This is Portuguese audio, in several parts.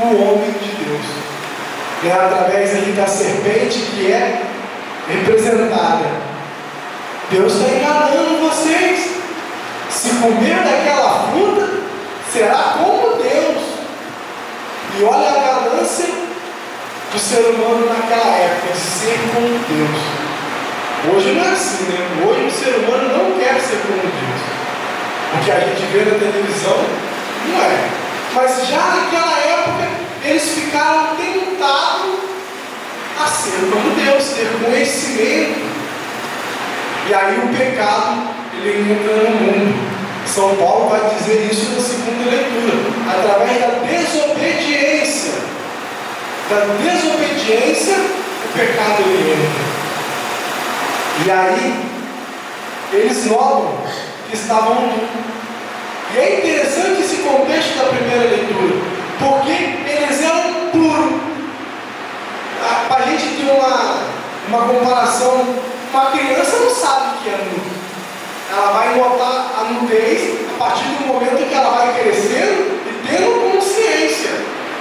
o homem de Deus. Através ali da serpente que é representada. Deus está enganando vocês. Se comer daquela fruta, será como Deus. E olha a ganância do ser humano naquela época, de ser como Deus. Hoje não é assim, né? Hoje o ser humano não quer ser como Deus. O que a gente vê na televisão não é. Mas já naquela época, eles ficaram tentados a ser como Deus, ter conhecimento. E aí o pecado, ele entra no mundo. São Paulo vai dizer isso na segunda leitura. Através da desobediência. O pecado ele entra. E aí, eles notam que estavam nu. E é interessante esse contexto da primeira leitura, porque eles eram puros. Para a gente ter uma comparação, uma criança não sabe o que é nu. Ela vai notar a nudez a partir do momento que ela vai crescendo e tendo consciência.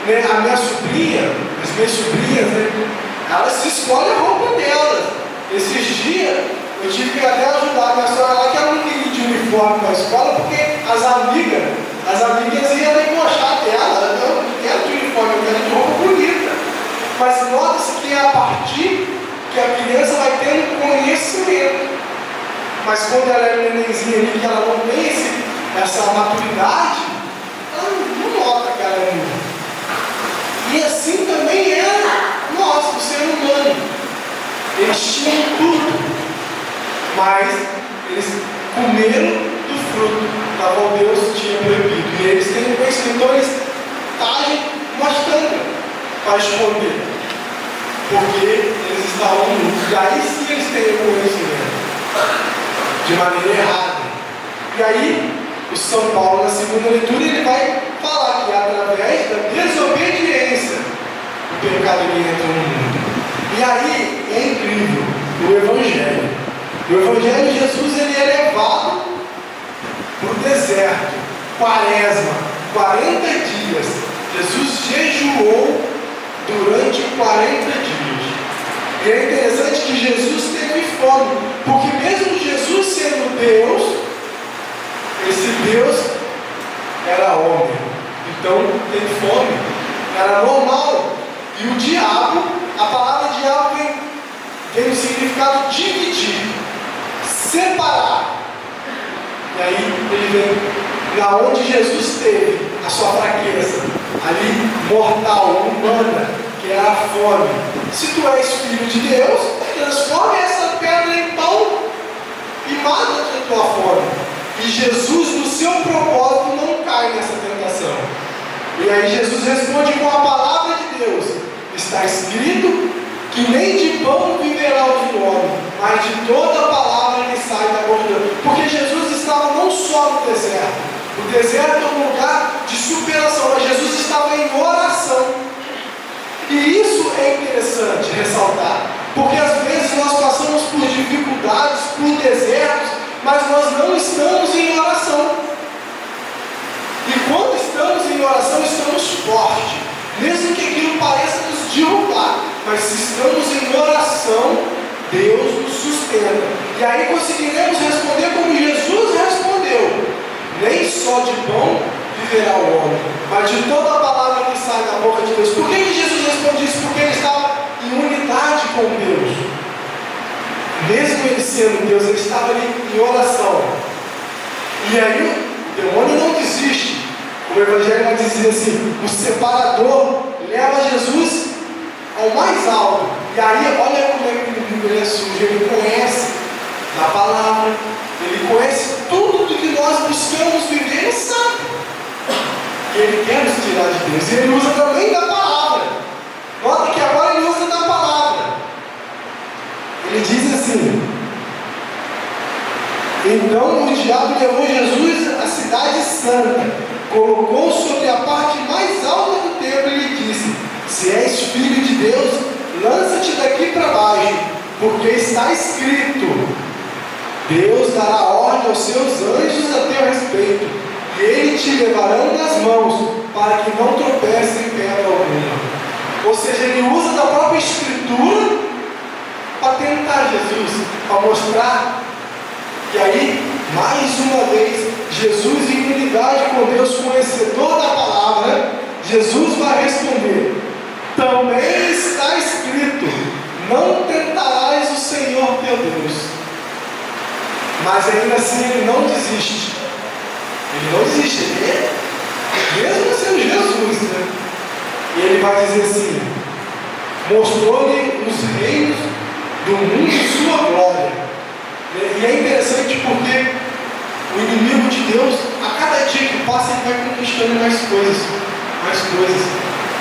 Né? A minha sobrinha, as minhas sobrinhas, né? Elas se escolhem a roupa delas. Esses dias eu tive que até ajudar a minha sogra lá, que ela não queria ir de uniforme para a escola, porque as amigas iam debochar dela. Eu não quero de uniforme, eu quero de roupa bonita. Mas nota-se que é a partir que a criança vai tendo conhecimento. Mas quando ela é nenenzinha ali, que ela não tem essa maturidade, ela não nota que ela é nua. E assim também era nós, o ser humano. Eles tinham tudo, mas eles comeram do fruto da qual Deus tinha proibido. E eles têm conhecimento, então eles agem mostrando para esconder, porque eles estavam nus. E aí sim eles têm conhecimento de maneira errada. E aí o São Paulo, na segunda leitura, ele vai falar que através da desobediência o pecado ele entra no mundo. E aí é incrível o Evangelho. O Evangelho de Jesus ele é levado para o deserto, quaresma, 40 dias. Jesus jejuou durante 40 dias. E é interessante que Jesus teve fome, porque mesmo Jesus sendo Deus, esse Deus era homem. Então teve fome, era normal. E o diabo, a palavra diabo tem o significado dividir, separar. E aí ele vem na onde Jesus teve a sua fraqueza, ali mortal, humana, que era a fome. Se tu és filho de Deus, transforme essa pedra em pão e mata a tua fome. E Jesus, no seu propósito, não cai nessa tentação. E aí Jesus responde com a palavra de Deus. Está escrito que nem de pão viverá o homem, mas de toda a palavra que sai da boca de Deus. Porque Jesus estava não só no deserto. O deserto é um lugar de superação, mas Jesus estava em oração. E isso é interessante ressaltar, porque às vezes nós passamos por dificuldades, por desertos, mas nós não estamos em oração. E quando estamos em oração, estamos fortes, mesmo que aquilo pareça nos derrubar, mas se estamos em oração, Deus nos sustenta. E aí conseguiremos responder como Jesus respondeu: nem só de pão viverá o homem, mas de toda a palavra que sai da boca de Deus. Por que Jesus responde isso? Porque ele estava em unidade com Deus. Mesmo ele sendo Deus, ele estava ali em oração. E aí o demônio não desiste. O Evangelho vai dizer assim: o separador leva Jesus ao mais alto. E aí olha como é que ele é sujo. Ele conhece a palavra, ele conhece tudo do que nós buscamos viver, ele sabe. E ele quer nos tirar de Deus. E ele usa também da palavra. Nota que agora ele usa da palavra. Ele diz assim: então o diabo levou Jesus à cidade santa, colocou sobre a parte mais alta do templo e lhe disse: se és filho de Deus, lança-te daqui para baixo, porque está escrito: Deus dará ordem aos seus anjos a teu respeito, e eles te levarão nas mãos, para que não tropece em pedra seja, ele usa da própria Escritura para tentar Jesus, para mostrar. E aí, mais uma vez, Jesus, em unidade com Deus, conhecedor da palavra, Jesus vai responder: também está escrito, não tentarás o Senhor teu Deus. Mas ainda assim ele não desiste. Ele não desiste, mesmo sendo Jesus, né? E ele vai dizer assim: mostrou-lhe os reinos do mundo sua glória. E é interessante porque o inimigo de Deus, a cada dia que passa, ele vai conquistando mais coisas, mais coisas.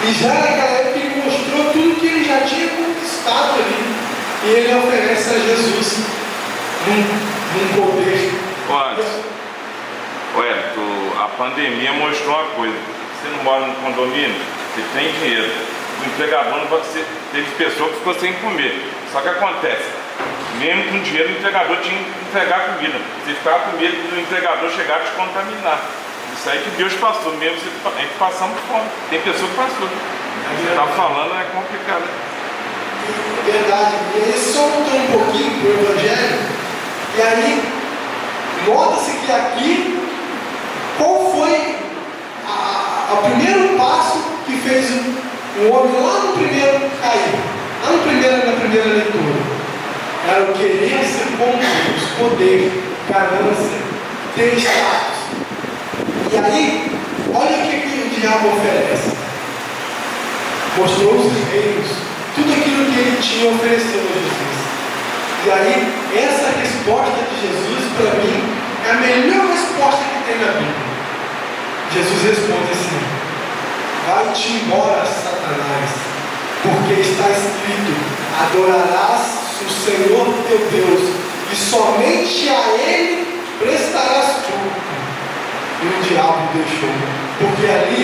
E já naquela época ele mostrou tudo que ele já tinha conquistado ali. E ele oferece a Jesus um poder. Olha, a pandemia mostrou uma coisa: você não mora no condomínio, você tem dinheiro. O entregador não pode ser. Teve pessoa que ficou sem comer. Só que acontece, mesmo com dinheiro, o entregador tinha que entregar comida. Você ficava com medo do entregador chegar a te contaminar. Isso aí que Deus passou, mesmo a gente passando fome. Tem pessoa que passou. Está falando, é complicado. Verdade. E aí, só voltando um pouquinho para o Evangelho, e aí, nota-se que aqui, qual foi o primeiro passo que fez o homem lá no primeiro cair? Lá na primeira leitura. Era o querer ser como Deus, poder, ganância, ter status. E aí, olha o que o diabo oferece. Mostrou os reinos, tudo aquilo que ele tinha oferecido a Jesus. E aí, essa resposta de Jesus, para mim, é a melhor resposta que tem na Bíblia. Jesus responde assim: vai-te embora, Satanás, porque está escrito: adorarás o Senhor teu Deus, e somente a Ele prestarás culto. E o diabo deixou, porque ali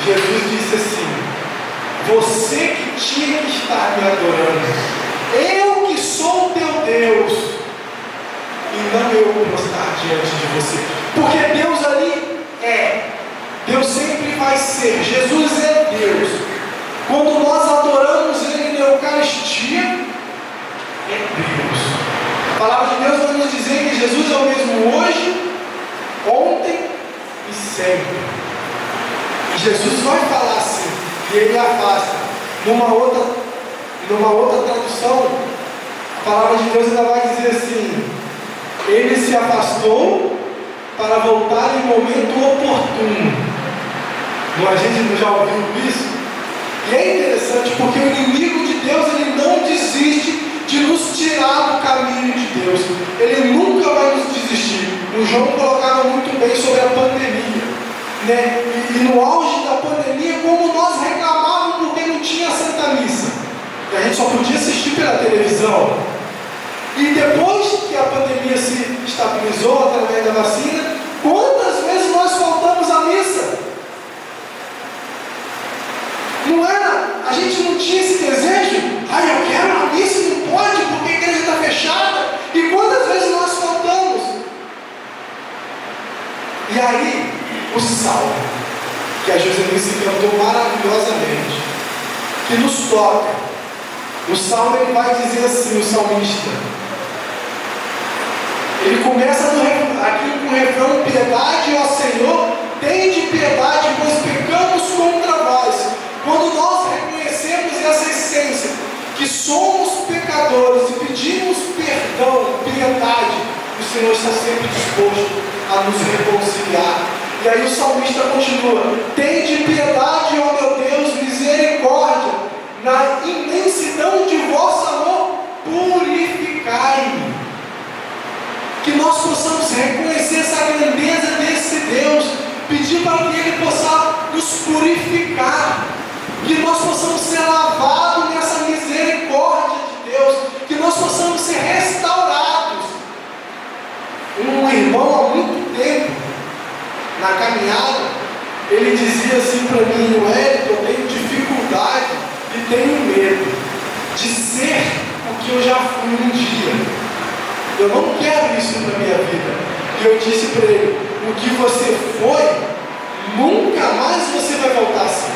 Jesus disse assim: você que tinha que estar me adorando, eu que sou teu Deus, e não eu prostrar diante de você. Porque Deus ali Deus sempre vai ser, Jesus é Deus. Quando nós adoramos Ele na Eucaristia, é Deus. A palavra de Deus vai nos dizer que Jesus é o mesmo hoje, ontem e sempre. E Jesus vai falar assim, e Ele afasta. Numa outra tradução, a palavra de Deus ainda vai dizer assim: Ele se afastou para voltar em momento oportuno. A gente já ouviu isso? E é interessante porque o inimigo de Deus, ele não desiste de nos tirar do caminho de Deus. Ele nunca vai nos desistir. O João colocava muito bem sobre a pandemia, né? E no auge da pandemia, como nós reclamávamos porque não tinha Santa Missa, e a gente só podia assistir pela televisão. E depois que a pandemia se estabilizou através da vacina, quantas vezes nós faltamos à missa? Não era? A gente não tinha esse desejo? Eu quero a missa, não pode porque a igreja está fechada. E quantas vezes nós faltamos? E aí, o salmo, que a Joselice cantou maravilhosamente, que nos toca. O salmo, ele vai dizer assim, o salmista, ele começa aqui com o refrão: piedade, ó Senhor, tende piedade, pois pecamos contra vós. Quando nós reconhecemos essa essência, que somos pecadores e pedimos perdão, piedade, o Senhor está sempre disposto a nos reconciliar. E aí o salmista continua: tende piedade, ó meu Deus, misericórdia, na imensidão de vosso amor, purificai-me. Que nós possamos reconhecer essa grandeza desse Deus, pedir para que Ele possa nos purificar, que nós possamos ser lavados nessa misericórdia de Deus, que nós possamos ser restaurados. Um irmão há muito tempo, na caminhada, ele dizia assim para mim: Wellington, eu tenho dificuldade e tenho medo de ser o que eu já fui um dia. Eu não quero isso na minha vida. E eu disse para ele: o que você foi, nunca mais você vai voltar assim.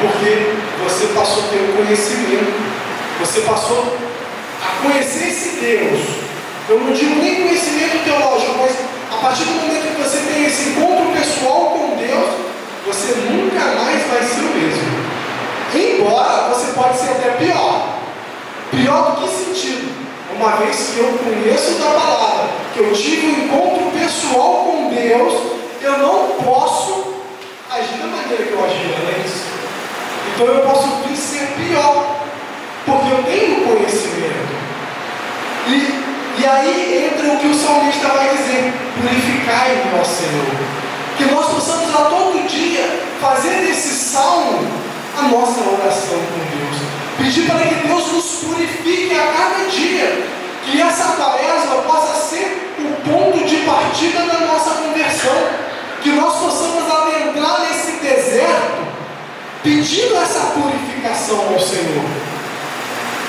Porque você passou a ter o conhecimento, você passou a conhecer esse Deus. Eu não digo nem conhecimento teológico, mas a partir do momento que você tem esse encontro pessoal com Deus, você nunca mais vai ser o mesmo. Embora você pode ser até pior. Pior do que sentido? Uma vez que eu conheço da palavra, que eu tive um encontro pessoal com Deus, eu não posso agir da maneira que eu agia antes. Então eu posso vir ser pior, porque eu tenho conhecimento. E aí entra o que o salmista vai dizer: purificai-me, ó Senhor. Que nós possamos a todo dia fazer desse salmo a nossa oração com Deus. Pedir para que Deus nos purifique a cada dia. Que essa quaresma possa ser o ponto de partida da nossa conversão. Que nós possamos adentrar nesse deserto pedindo essa purificação ao Senhor.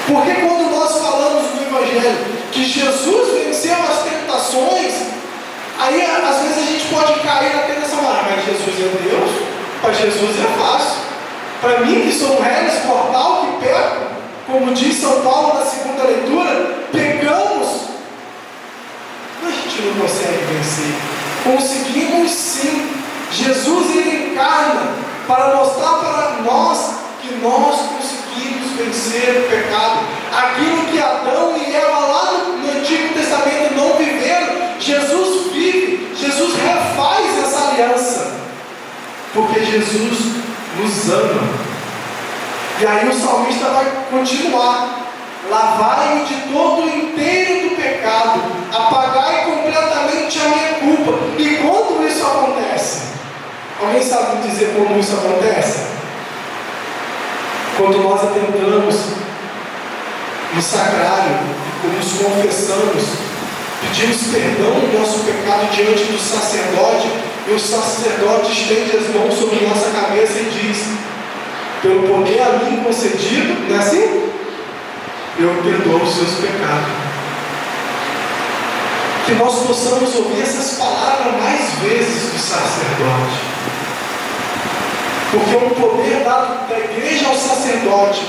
Porque quando nós falamos no Evangelho que Jesus venceu as tentações, aí às vezes a gente pode cair na tentação: mas Jesus é Deus, para Jesus é fácil. Para mim, que sou um réis mortal, que peco, como diz São Paulo na segunda leitura, pecamos, mas a gente não consegue vencer. Conseguimos sim. Jesus, ele encarna para mostrar para nós que nós conseguimos vencer o pecado. Aquilo que Adão e Eva lá no Antigo Testamento não viveram, Jesus vive, Jesus refaz essa aliança, porque Jesus nos ama. E aí o salmista vai continuar: lavai-me de todo inteiro do pecado, apagai completamente a minha culpa. E quando isso acontece? Alguém sabe me dizer como isso acontece? Quando nós adentramos no sacrário, nos confessamos, pedimos perdão do nosso pecado diante do sacerdote, e o sacerdote estende as mãos sobre nossa cabeça e diz: pelo poder a mim concedido, não é assim? Eu perdoo os seus pecados. Que nós possamos ouvir essas palavras mais vezes do sacerdote, porque é um poder dado da igreja ao sacerdote.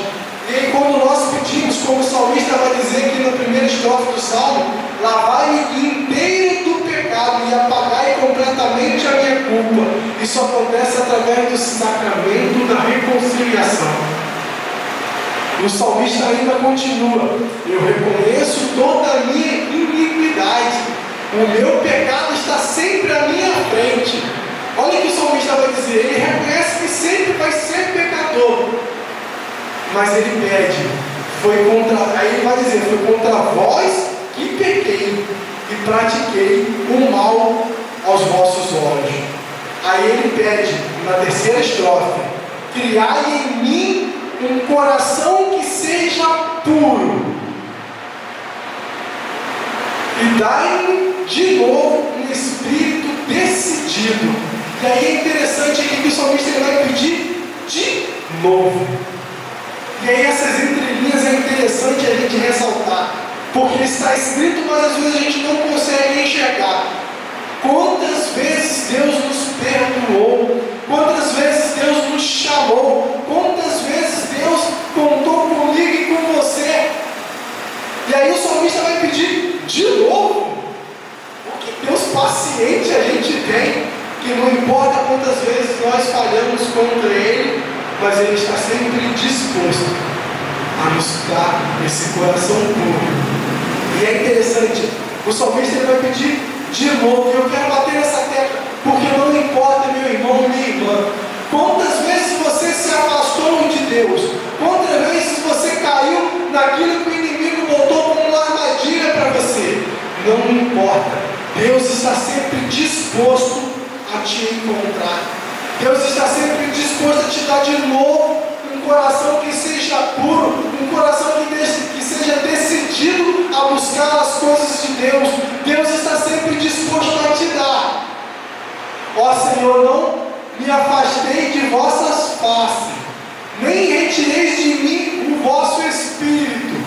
E aí, quando nós pedimos, como o salmista vai dizer aqui na primeira estrofe do salmo: lavai-me inteiro do pecado e apagai completamente a minha culpa. Isso acontece através do sacramento da reconciliação. O salmista ainda continua: eu reconheço toda a minha iniquidade, o meu pecado está sempre à minha frente. Olha o que o salmista vai dizer: ele reconhece que sempre vai ser pecador, mas ele pede, aí ele vai dizer: foi contra vós que pequei e pratiquei o mal aos vossos olhos. Aí ele pede, na terceira estrofe: criai em mim um coração que seja puro, e dai-me de novo um espírito decidido. E aí é interessante aqui que o salmista ele vai pedir de novo. E aí essas entrelinhas é interessante a gente ressaltar, porque está escrito, mas às vezes a gente não consegue enxergar. Quantas vezes Deus nos perdoou, quantas vezes Deus nos chamou, quantas vezes Deus contou comigo e com você. E aí o salmista vai pedir de novo. Que Deus paciente a gente tem, que não importa quantas vezes nós falhamos contra Ele, mas Ele está sempre disposto a nos dar esse coração puro. E é interessante, o salmista ele vai pedir de novo, e eu quero bater nessa tecla, porque não importa, meu irmão, minha irmã, quantas vezes você se afastou de Deus, quantas vezes você caiu naquilo que o inimigo botou como uma armadilha para você, não importa, Deus está sempre disposto a te encontrar. Deus está sempre disposto a te dar de novo um coração que seja puro, um coração que seja decidido a buscar as coisas de Deus. Deus está sempre disposto a te dar. Ó Senhor, não me afastei de vossas faces, nem retireis de mim o vosso Espírito.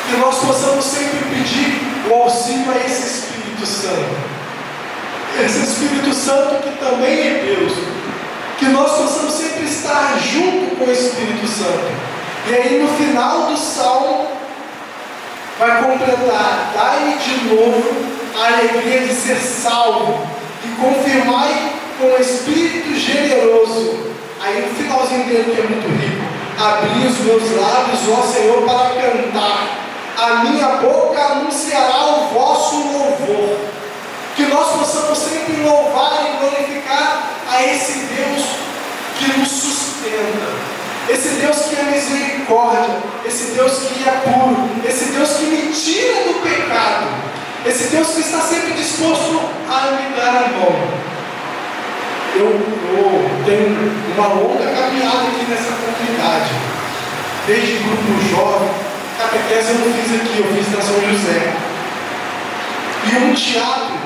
Que nós possamos sempre pedir o auxílio a esse Espírito Santo. Esse Espírito Santo que também é Deus, que nós possamos sempre estar estar junto com o Espírito Santo. E aí no final do Salmo, vai completar: dai-me de novo a alegria de ser salvo, e confirmai com o Espírito generoso. Aí no finalzinho dele, que é muito rico: abri os meus lábios, ó Senhor, para cantar, a minha boca anunciará o vosso louvor. Que nós possamos sempre louvar e glorificar a esse Deus que nos sustenta, esse Deus que é misericórdia, esse Deus que é puro, esse Deus que me tira do pecado, esse Deus que está sempre disposto a me dar a mão. Eu tenho uma longa caminhada aqui nessa comunidade, desde grupo jovem, catequese eu não fiz aqui, eu fiz na São José. E um teatro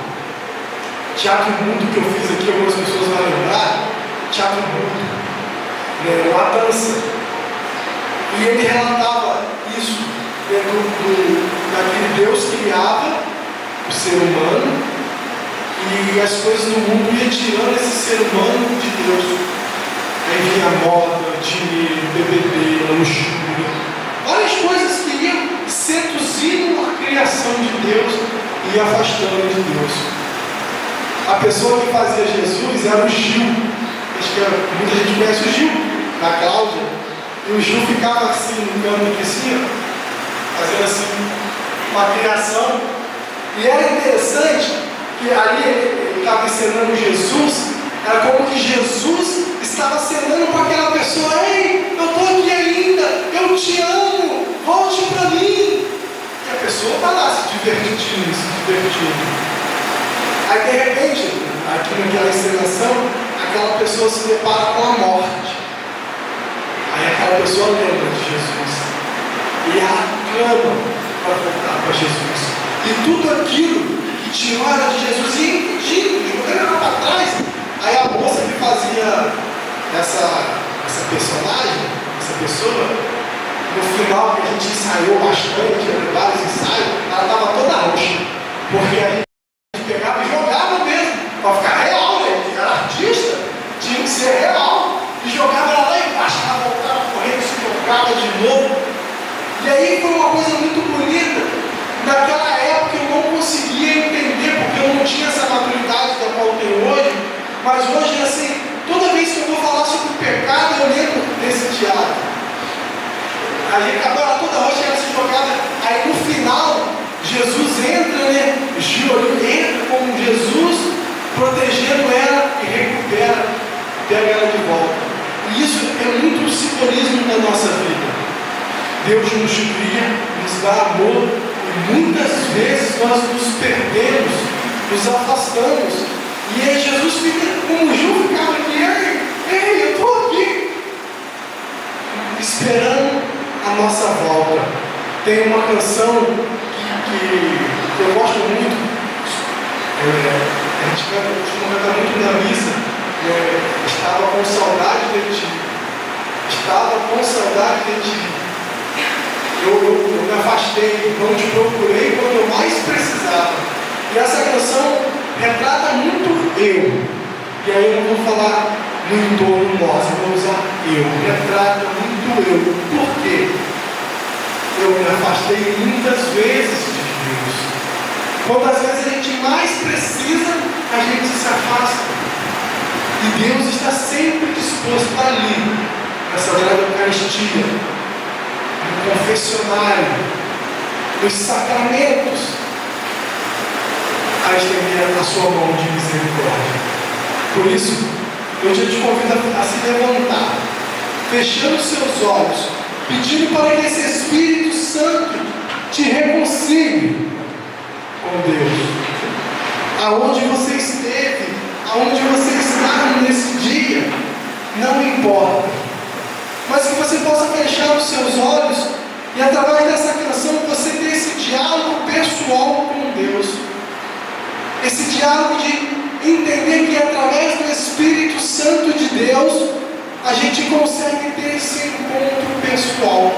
mudo que eu fiz aqui, algumas pessoas vão lembrar, teatro mudo, uma dança. E ele relatava isso daquele Deus que criava o ser humano, e as coisas do mundo iam tirando esse ser humano de Deus. Aí vinha a moda, dinheiro, bebedeira, luxúria, várias coisas que iam seduzindo a criação de Deus e afastando de Deus. A pessoa que fazia Jesus era o Gil. Acho que muita gente conhece o Gil, da Cláudia. E o Gil ficava assim no canto aqui assim, fazendo assim uma criação. E era interessante que ali ele estava ensinando Jesus. Era como que Jesus estava acenando para aquela pessoa: ei, eu estou aqui ainda, eu te amo, volte para mim. E a pessoa está lá se divertindo. Aí de repente, aqui naquela encenação, aquela pessoa se depara com a morte. Aí aquela pessoa lembra de Jesus, e ela clama para voltar para Jesus. E tudo aquilo que tinha era de Jesus ia impedindo, jogando ela para trás. Aí a moça que fazia essa personagem, essa pessoa, no final que a gente ensaiou bastante, vários ensaios, ela estava toda roxa, porque a gente pegava e jogava mesmo, para ficar real, né? Ele era artista, tinha que ser real, e jogava ela lá embaixo, ela voltava correndo, se tocava de novo. E aí foi uma coisa muito bonita. Naquela época eu não conseguia entender, porque eu não tinha essa maturidade da qual eu tenho hoje, mas hoje, assim, toda vez que eu vou falar sobre o pecado, eu lembro desse teatro. A gente acabava toda roxa, ela se jogava, aí no final, Jesus entra, né? Gil entra como Jesus, protegendo ela e recupera, pega ela de volta. E isso é muito simbolismo da nossa vida. Deus nos cria, nos dá amor, e muitas vezes nós nos perdemos, nos afastamos. E aí Jesus fica, como o Gil ficava aqui: ei, eu estou aqui, esperando a nossa volta. Tem uma canção que eu gosto muito, a gente costuma cantar muito na missa, estava com saudade de ti, estava com saudade de ti. Eu me afastei, não te procurei quando eu mais precisava. E essa canção retrata muito eu. E aí eu não vou falar no entorno nosso, eu vou usar eu. Retrata muito eu. Por quê? Eu me afastei muitas vezes de Deus. Quantas vezes a gente mais precisa, a gente se afasta. E Deus está sempre disposto ali, na Sagrada Eucaristia, no confessionário, nos sacramentos, a estender a sua mão de misericórdia. Por isso, eu te convido a se levantar, fechando seus olhos, pedindo para que esse Espírito Santo te reconcilie com Deus. Aonde você esteve, aonde você está nesse dia, não importa. Mas que você possa fechar os seus olhos e através dessa canção você ter esse diálogo pessoal com Deus. Esse diálogo de entender que através do Espírito Santo de Deus a gente consegue ter esse encontro pessoal.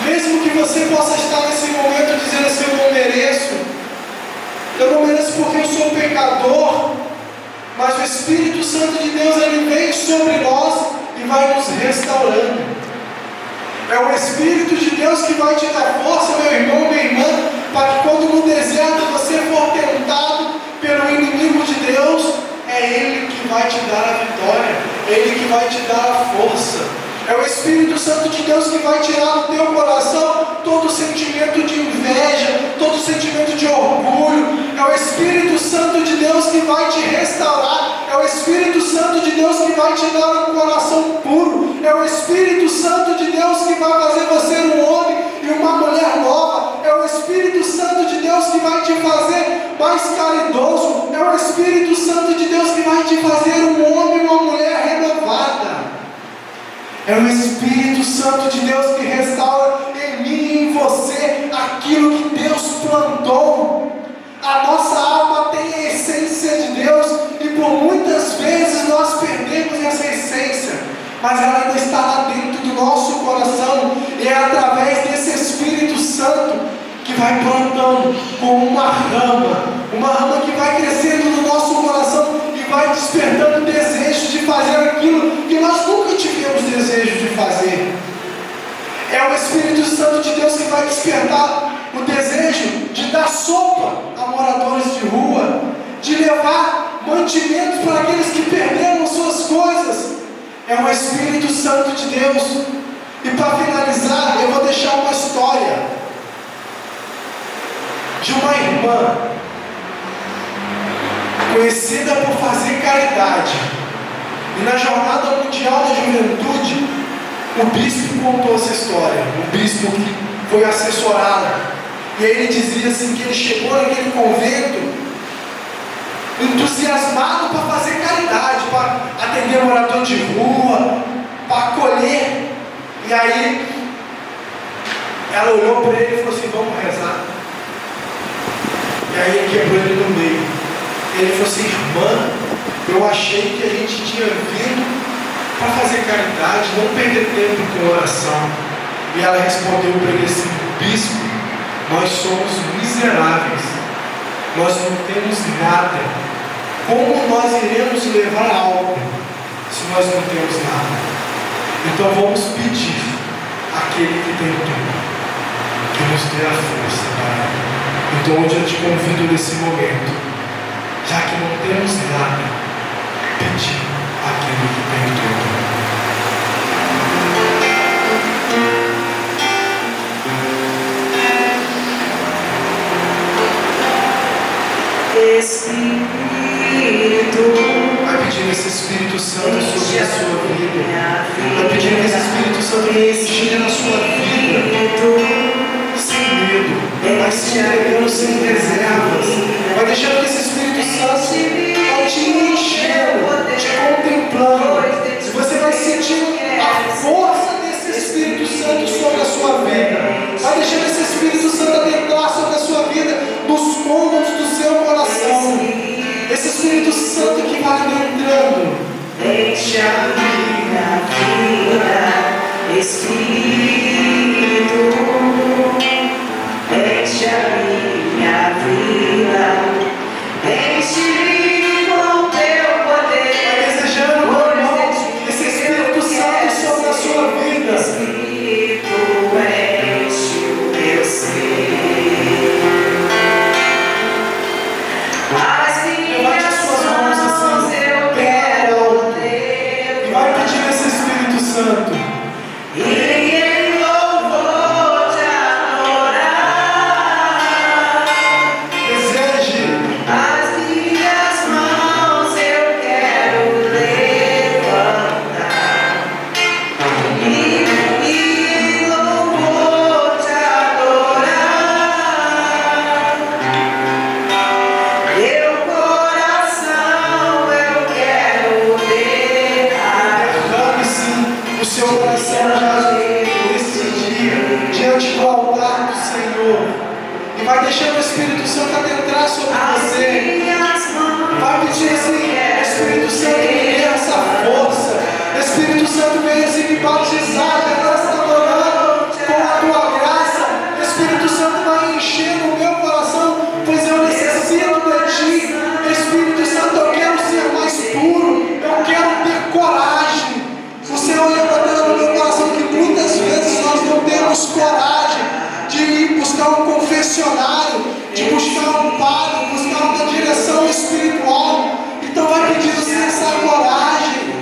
Mesmo que você possa estar nesse momento dizendo assim: eu não mereço porque eu sou pecador, mas o Espírito Santo de Deus, ele vem sobre nós vai nos restaurando. É o Espírito de Deus que vai te dar força, meu irmão, minha irmã, para que quando no deserto você for tentado pelo inimigo de Deus, é Ele que vai te dar a vitória, é Ele que vai te dar a força. É o Espírito Santo de Deus que vai tirar do teu coração todo sentimento de inveja, todo sentimento de orgulho. É o Espírito Santo de Deus que vai te restaurar. É o Espírito Santo de Deus que vai te dar um coração puro. É o Espírito Santo de Deus que vai fazer você um homem e uma mulher nova. É o Espírito Santo de Deus que vai te fazer mais caridoso. É o Espírito Santo de Deus que vai te fazer um homem e uma mulher renovada. É o Espírito Santo de Deus que restaura em mim e em você aquilo que Deus plantou. A nossa alma tem a essência de Deus e por muitas vezes nós perdemos essa essência, mas ela ainda está lá dentro do nosso coração, e é através desse Espírito Santo que vai plantando como uma rama que vai crescendo no nosso coração e vai despertando o desejo de fazer aquilo que nós nunca tivemos desejo de fazer. É o Espírito Santo de Deus que vai despertar o desejo de dar sopa a moradores de rua, de levar mantimentos para aqueles que perderam suas coisas. É o Espírito Santo de Deus. E para finalizar, eu vou deixar uma história de uma irmã conhecida por fazer caridade. E na Jornada Mundial da Juventude, o bispo contou essa história. O bispo que foi assessorado. E aí ele dizia assim, que ele chegou naquele convento entusiasmado para fazer caridade, para atender morador de rua, para acolher. E aí ela olhou para ele e falou assim: vamos rezar. E aí ele quebrou ele no meio. Ele falou assim: irmã, eu achei que a gente tinha vindo para fazer caridade, não perder tempo com oração. E ela respondeu para ele assim: bispo, nós somos miseráveis, nós não temos nada. Como nós iremos levar algo se nós não temos nada? Então vamos pedir àquele que tem tudo, que nos dê a força, Pai. Então hoje eu te convido nesse momento, já que não temos nada, pedir àquele que tem tudo. Espírito, vai pedindo esse Espírito Santo sobre a sua vida. Vai pedindo esse Espírito Santo que enche na sua vida, sem medo, vai se entregando sem reservas. Vai deixando que esse Espírito Santo vai te enchendo, te contemplando. E você vai sentir a força desse Espírito Santo sobre a sua vida. Vai deixando esse Espírito Santo adentrar sobre a sua vida, nos cômodos do seu coração. Esse Espírito Santo que vai adentrando. deixa a minha vida, Espírito, deixa a minha vida, enche-me com teu poder. Vai desejando, meu irmão, esse Espírito Santo sobre a sua vida. Espírito, enche o meu ser. As minhas mãos eu quero ter. E vai pedir esse Espírito Santo. E em louvor te adorar. Deseje. As minhas mãos eu quero levantar. E em louvor te adorar. Meu coração eu quero derramar. Derrame sim o seu coração já nesse dia, diante do altar do Senhor. E vai deixando o Espírito Santo adentrar sobre As você. minhas mãos Vai pedir assim: Espírito Santo, me dê essa força. Espírito Santo, venha se me batizar nesta manhã com a tua graça. Espírito Santo, vai enchendo o meu coração, pois eu necessito de ti. Espírito Santo, eu quero ser mais puro, eu quero ter coragem. O Senhor missionário, de buscar um padre, buscar uma direção espiritual. Então vai pedindo essa coragem.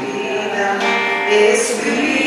Espírito